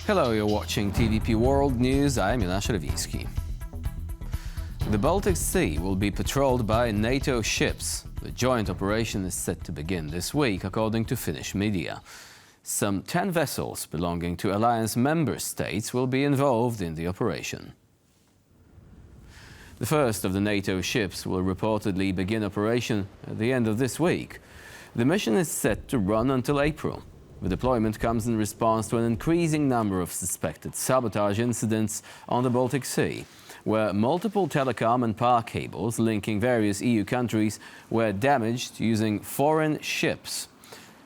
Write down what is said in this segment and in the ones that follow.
Hello, you're watching TVP World News. I'm Jonasz Rewiński. The Baltic Sea will be patrolled by NATO ships. The joint operation is set to begin this week, according to Finnish media. Some 10 vessels belonging to alliance member states will be involved in the operation. The first of the NATO ships will reportedly begin operation at the end of this week. The mission is set to run until April. The deployment comes in response to an increasing number of suspected sabotage incidents on the Baltic Sea, where multiple telecom and power cables linking various EU countries were damaged using foreign ships.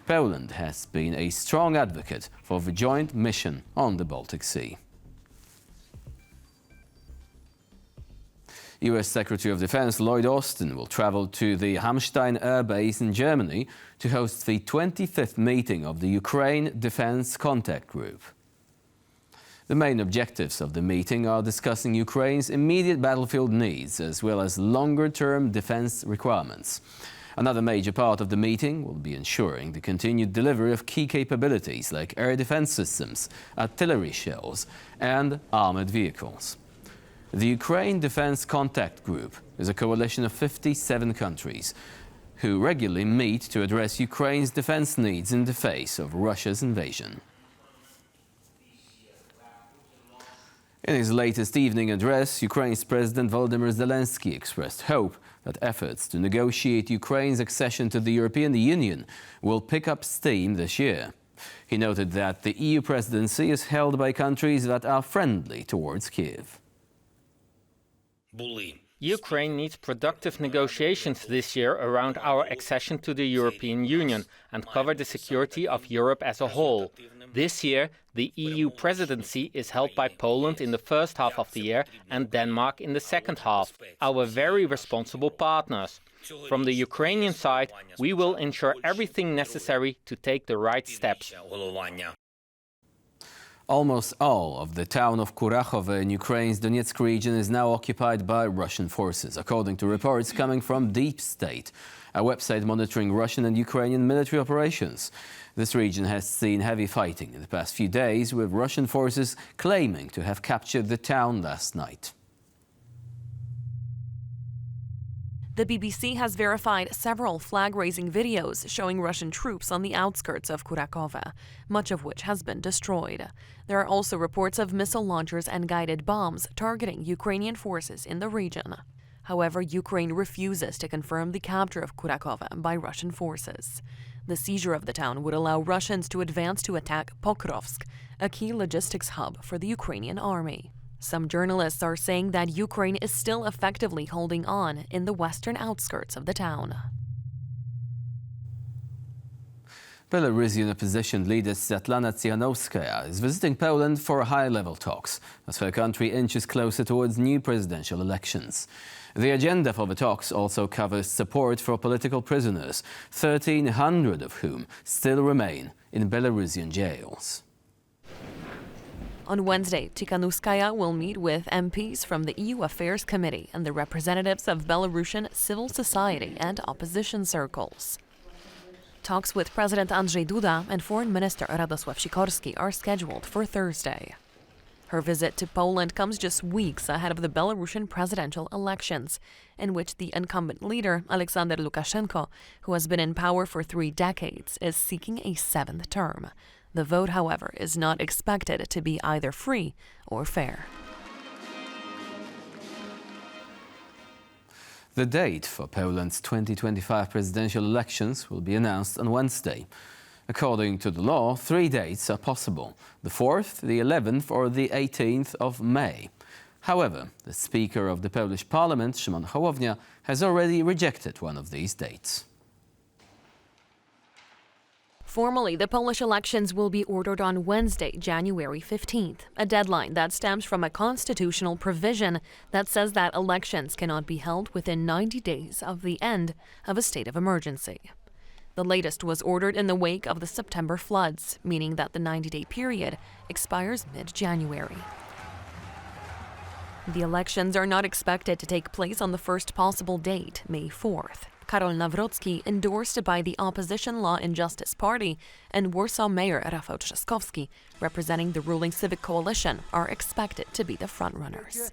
Poland has been a strong advocate for the joint mission on the Baltic Sea. US Secretary of Defense Lloyd Austin will travel to the Ramstein Air Base in Germany to host the 25th meeting of the Ukraine Defense Contact Group. The main objectives of the meeting are discussing Ukraine's immediate battlefield needs as well as longer-term defense requirements. Another major part of the meeting will be ensuring the continued delivery of key capabilities like air defense systems, artillery shells and armored vehicles. The Ukraine Defense Contact Group is a coalition of 57 countries who regularly meet to address Ukraine's defense needs in the face of Russia's invasion. In his latest evening address, Ukraine's President Volodymyr Zelensky expressed hope that efforts to negotiate Ukraine's accession to the European Union will pick up steam this year. He noted that the EU presidency is held by countries that are friendly towards Kiev. Ukraine needs productive negotiations this year around our accession to the European Union and cover the security of Europe as a whole. This year, the EU presidency is held by Poland in the first half of the year and Denmark in the second half, our very responsible partners. From the Ukrainian side, we will ensure everything necessary to take the right steps. Almost all of the town of Kurachovo in Ukraine's Donetsk region is now occupied by Russian forces, according to reports coming from Deep State, a website monitoring Russian and Ukrainian military operations. This region has seen heavy fighting in the past few days, with Russian forces claiming to have captured the town last night. The BBC has verified several flag-raising videos showing Russian troops on the outskirts of Kurachovo, much of which has been destroyed. There are also reports of missile launchers and guided bombs targeting Ukrainian forces in the region. However, Ukraine refuses to confirm the capture of Kurachovo by Russian forces. The seizure of the town would allow Russians to advance to attack Pokrovsk, a key logistics hub for the Ukrainian army. Some journalists are saying that Ukraine is still effectively holding on in the western outskirts of the town. Belarusian opposition leader Sviatlana Tsikhanouskaya is visiting Poland for high-level talks as her country inches closer towards new presidential elections. The agenda for the talks also covers support for political prisoners, 1,300 of whom still remain in Belarusian jails. On Wednesday, Tsikhanouskaya will meet with MPs from the EU Affairs Committee and the representatives of Belarusian civil society and opposition circles. Talks with President Andrzej Duda and Foreign Minister Radosław Sikorski are scheduled for Thursday. Her visit to Poland comes just weeks ahead of the Belarusian presidential elections, in which the incumbent leader, Alexander Lukashenko, who has been in power for 3 decades, is seeking a 7th term. The vote, however, is not expected to be either free or fair. The date for Poland's 2025 presidential elections will be announced on Wednesday. According to the law, 3 dates are possible: the 4th, the 11th or the 18th of May. However, the Speaker of the Polish Parliament, Szymon Hołownia, has already rejected one of these dates. Formally, the Polish elections will be ordered on Wednesday, January 15th, a deadline that stems from a constitutional provision that says that elections cannot be held within 90 days of the end of a state of emergency. The latest was ordered in the wake of the September floods, meaning that the 90-day period expires mid-January. The elections are not expected to take place on the first possible date, May 4th. Karol Nawrocki, endorsed by the opposition Law and Justice Party, and Warsaw Mayor Rafał Trzaskowski, representing the ruling Civic Coalition, are expected to be the frontrunners.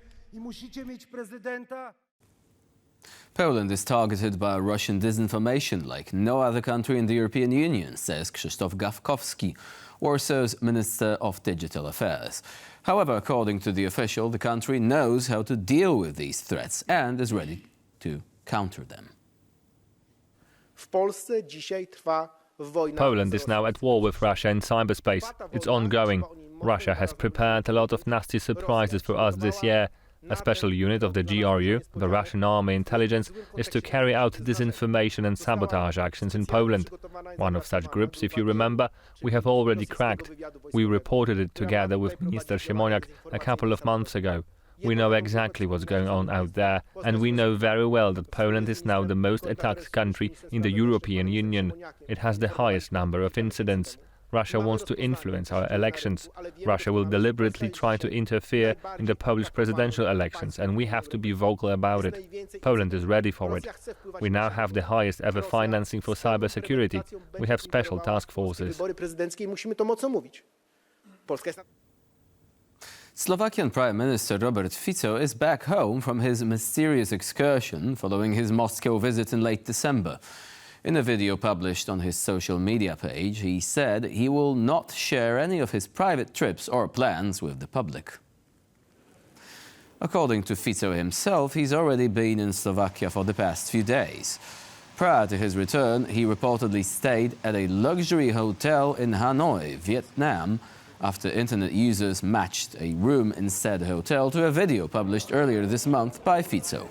Poland is targeted by Russian disinformation like no other country in the European Union, says Krzysztof Gawkowski, Warsaw's Minister of Digital Affairs. However, according to the official, the country knows how to deal with these threats and is ready to counter them. Poland is now at war with Russia in cyberspace. It's ongoing. Russia has prepared a lot of nasty surprises for us this year. A special unit of the GRU, the Russian Army Intelligence, is to carry out disinformation and sabotage actions in Poland. One of such groups, if you remember, we have already cracked. We reported it together with Minister Siemoniak a couple of months ago. We know exactly what's going on out there, and we know very well that Poland is now the most attacked country in the European Union. It has the highest number of incidents. Russia wants to influence our elections. Russia will deliberately try to interfere in the Polish presidential elections, and we have to be vocal about it. Poland is ready for it. We now have the highest ever financing for cybersecurity. We have special task forces. Slovakian Prime Minister Robert Fico is back home from his mysterious excursion following his Moscow visit in late December. In a video published on his social media page, he said he will not share any of his private trips or plans with the public. According to Fico himself, he's already been in Slovakia for the past few days. Prior to his return, he reportedly stayed at a luxury hotel in Hanoi, Vietnam, after internet users matched a room in said hotel to a video published earlier this month by Fico.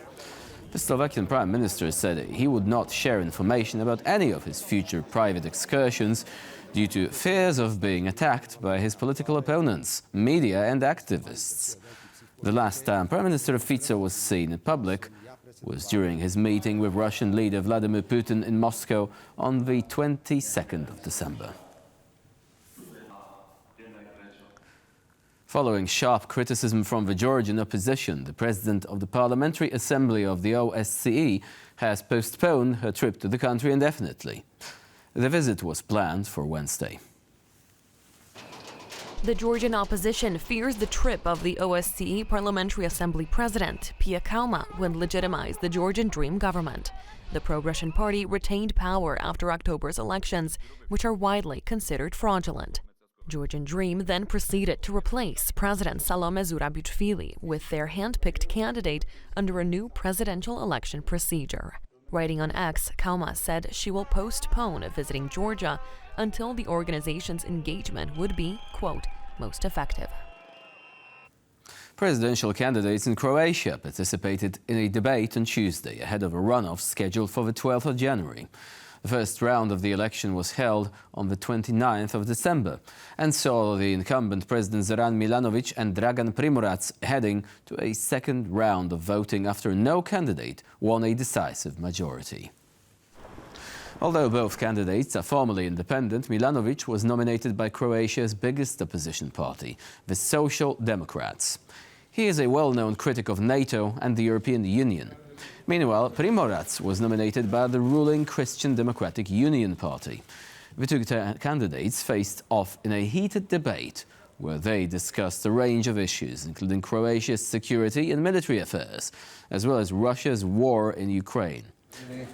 The Slovakian Prime Minister said he would not share information about any of his future private excursions due to fears of being attacked by his political opponents, media and activists. The last time Prime Minister Fico was seen in public was during his meeting with Russian leader Vladimir Putin in Moscow on the 22nd of December. Following sharp criticism from the Georgian opposition, the president of the Parliamentary Assembly of the OSCE has postponed her trip to the country indefinitely. The visit was planned for Wednesday. The Georgian opposition fears the trip of the OSCE Parliamentary Assembly President, Pia Kauma, would legitimize the Georgian Dream government. The pro-Russian party retained power after October's elections, which are widely considered fraudulent. Georgian Dream then proceeded to replace President Salome Zurabichvili with their hand-picked candidate under a new presidential election procedure. Writing on X, Kauma said she will postpone visiting Georgia until the organization's engagement would be, quote, most effective. Presidential candidates in Croatia participated in a debate on Tuesday ahead of a runoff scheduled for the 12th of January. The first round of the election was held on the 29th of December and saw the incumbent President Zoran Milanovic and Dragan Primorac heading to a second round of voting after no candidate won a decisive majority. Although both candidates are formally independent, Milanovic was nominated by Croatia's biggest opposition party, the Social Democrats. He is a well-known critic of NATO and the European Union. Meanwhile, Primorac was nominated by the ruling Christian Democratic Union Party. The two candidates faced off in a heated debate where they discussed a range of issues, including Croatia's security and military affairs, as well as Russia's war in Ukraine.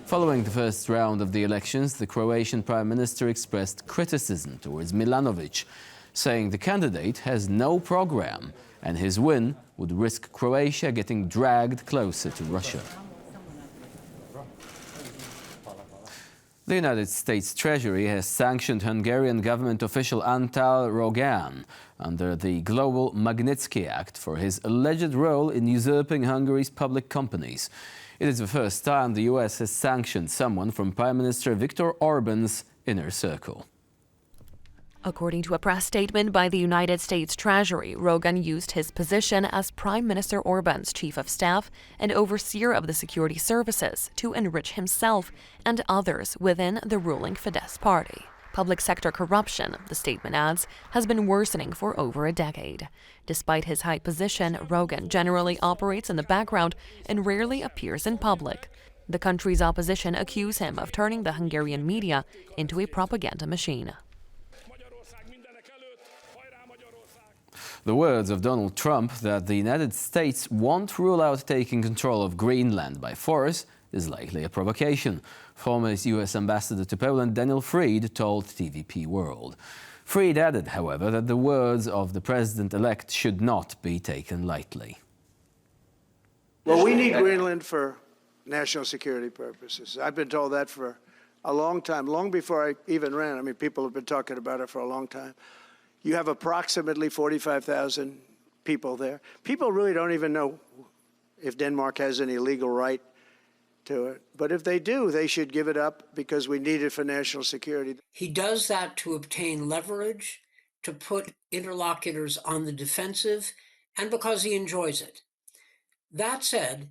Following the first round of the elections, the Croatian Prime Minister expressed criticism towards Milanovic, saying the candidate has no program and his win would risk Croatia getting dragged closer to Russia. The United States Treasury has sanctioned Hungarian government official Antal Rogan under the Global Magnitsky Act for his alleged role in usurping Hungary's public companies. It is the first time the US has sanctioned someone from Prime Minister Viktor Orban's inner circle. According to a press statement by the United States Treasury, Rogan used his position as Prime Minister Orban's chief of staff and overseer of the security services to enrich himself and others within the ruling Fidesz party. Public sector corruption, the statement adds, has been worsening for over a decade. Despite his high position, Rogan generally operates in the background and rarely appears in public. The country's opposition accuse him of turning the Hungarian media into a propaganda machine. The words of Donald Trump that the United States won't rule out taking control of Greenland by force is likely a provocation. Former US Ambassador to Poland Daniel Fried told TVP World. Fried added, however, that the words of the president-elect should not be taken lightly. Well, we need Greenland for national security purposes. I've been told that for a long time, long before I even ran. I mean, people have been talking about it for a long time. You have approximately 45,000 people there. People really don't even know if Denmark has any legal right to it. But if they do, they should give it up because we need it for national security. He does that to obtain leverage, to put interlocutors on the defensive, and because he enjoys it. That said,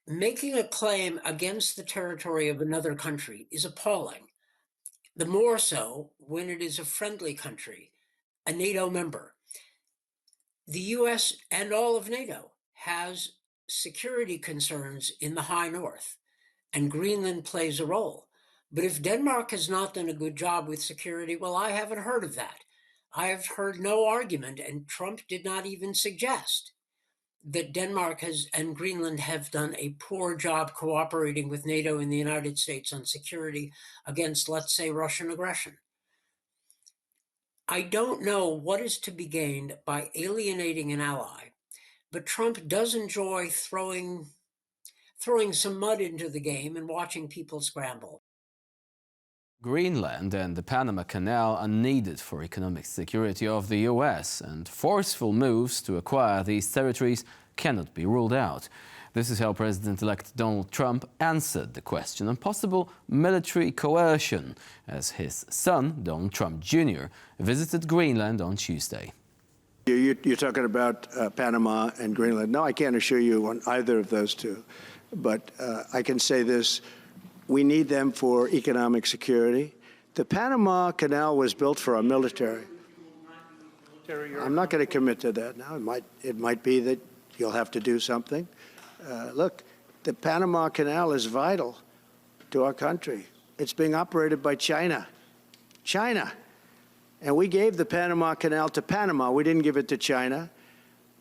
making a claim against the territory of another country is appalling. The more so when it is a friendly country, a NATO member. The US and all of NATO has security concerns in the high north, and Greenland plays a role. But if Denmark has not done a good job with security, well, I haven't heard of that. I have heard no argument, and Trump did not even suggest that Denmark and Greenland have done a poor job cooperating with NATO and the United States on security against, let's say, Russian aggression. I don't know what is to be gained by alienating an ally, but Trump does enjoy throwing some mud into the game and watching people scramble. Greenland and the Panama Canal are needed for economic security of the US, and forceful moves to acquire these territories cannot be ruled out. This is how President-elect Donald Trump answered the question on possible military coercion as his son, Donald Trump Jr., visited Greenland on Tuesday. You're talking about Panama and Greenland. No, I can't assure you on either of those two. But I can say this. We need them for economic security. The Panama Canal was built for our military. I'm not going to commit to that now. It might be that you'll have to do something. Look, the Panama Canal is vital to our country. It's being operated by China. China. And we gave the Panama Canal to Panama. We didn't give it to China.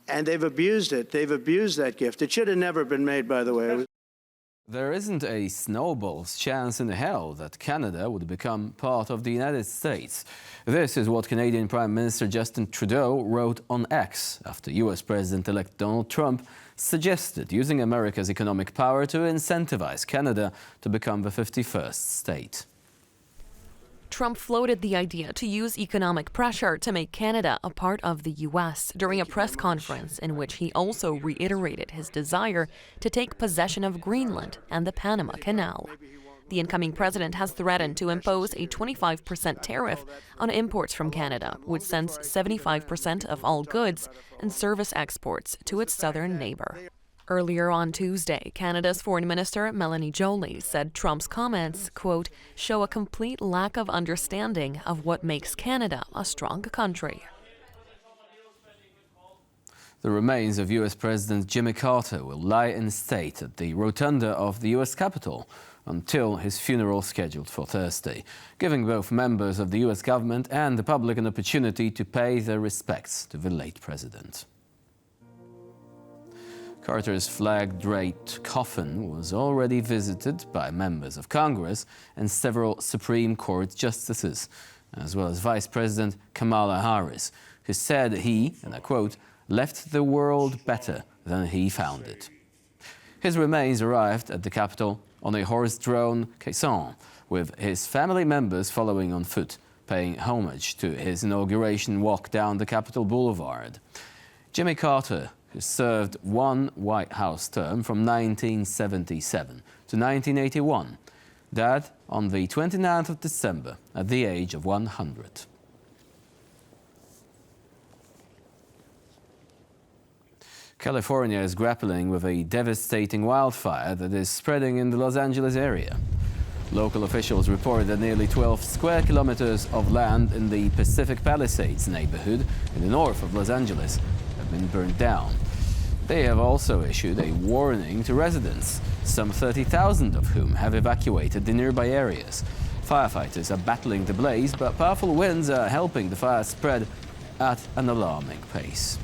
And they've abused it. They've abused that gift. It should have never been made, by the way. There isn't a snowball's chance in hell that Canada would become part of the United States. This is what Canadian Prime Minister Justin Trudeau wrote on X after US President-elect Donald Trump suggested using America's economic power to incentivize Canada to become the 51st state. Trump floated the idea to use economic pressure to make Canada a part of the U.S. during a press conference in which he also reiterated his desire to take possession of Greenland and the Panama Canal. The incoming president has threatened to impose a 25% tariff on imports from Canada, which sends 75% of all goods and service exports to its southern neighbor. Earlier on Tuesday, Canada's Foreign Minister Melanie Joly said Trump's comments, quote, show a complete lack of understanding of what makes Canada a strong country. The remains of US President Jimmy Carter will lie in state at the rotunda of the US Capitol until his funeral scheduled for Thursday, giving both members of the US government and the public an opportunity to pay their respects to the late president. Carter's flag-draped coffin was already visited by members of Congress and several Supreme Court justices, as well as Vice President Kamala Harris, who said he, and I quote, left the world better than he found it. His remains arrived at the Capitol on a horse-drawn caisson, with his family members following on foot, paying homage to his inauguration walk down the Capitol Boulevard. Jimmy Carter, who served one White House term from 1977 to 1981, died on the 29th of December at the age of 100. California is grappling with a devastating wildfire that is spreading in the Los Angeles area. Local officials reported that nearly 12 square kilometers of land in the Pacific Palisades neighborhood in the north of Los Angeles have been burned down. They have also issued a warning to residents, some 30,000 of whom have evacuated the nearby areas. Firefighters are battling the blaze, but powerful winds are helping the fire spread at an alarming pace.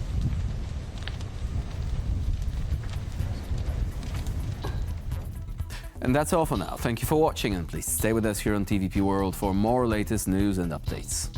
And that's all for now. Thank you for watching, and please stay with us here on TVP World for more latest news and updates.